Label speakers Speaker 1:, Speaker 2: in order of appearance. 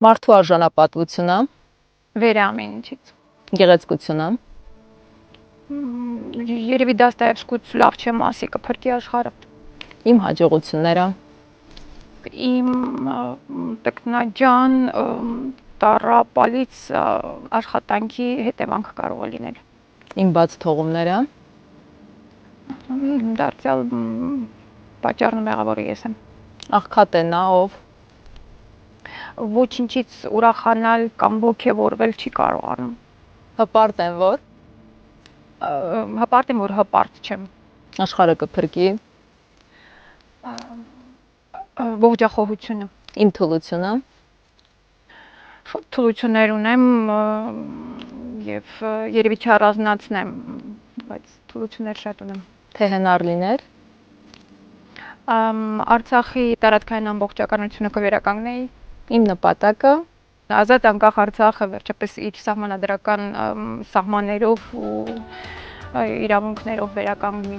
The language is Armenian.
Speaker 1: Մարդու արժանապատվությունը,
Speaker 2: վերը ամեն ինչից։
Speaker 1: գեղեցկությունը,
Speaker 2: Երևի Դաստայևսկուց լավ չեմ ասի կփրկի աշխարհը։
Speaker 1: իմ հաջողությունները,
Speaker 2: Իմ տեխնաջան տառապալից աշխատանքի հետևանք կարող է լինել։
Speaker 1: իմ բաց թողումները,
Speaker 2: Դարձյալ պատճառն ու մեղավորը ես եմ։
Speaker 1: աղքատ է նա, ով
Speaker 2: Ոչինչից ուրախանալ կամ ոգևորվել չի կարողանում։
Speaker 1: հպարտ են, որ
Speaker 2: Հպարտ եմ, որ հպարտ չեմ։
Speaker 1: աշխարհը կփրկի,
Speaker 2: Ողջախոհությունը։
Speaker 1: իմ թուլությունը,
Speaker 2: Շուտ թուլություններ ունեմ եւ երևի չառանձնացնեմ, բայց թուլություններ շատ ունեմ։
Speaker 1: թե հնար լիներ,
Speaker 2: Արցախի տարածքային ամբողջականությունը կվերականգնեի։
Speaker 1: իմ նպատակը,
Speaker 2: Ազատ անկախ Արցախը վերջապես իր սահմանադրական սահմաններով ու իրավունքներով վերականգնի։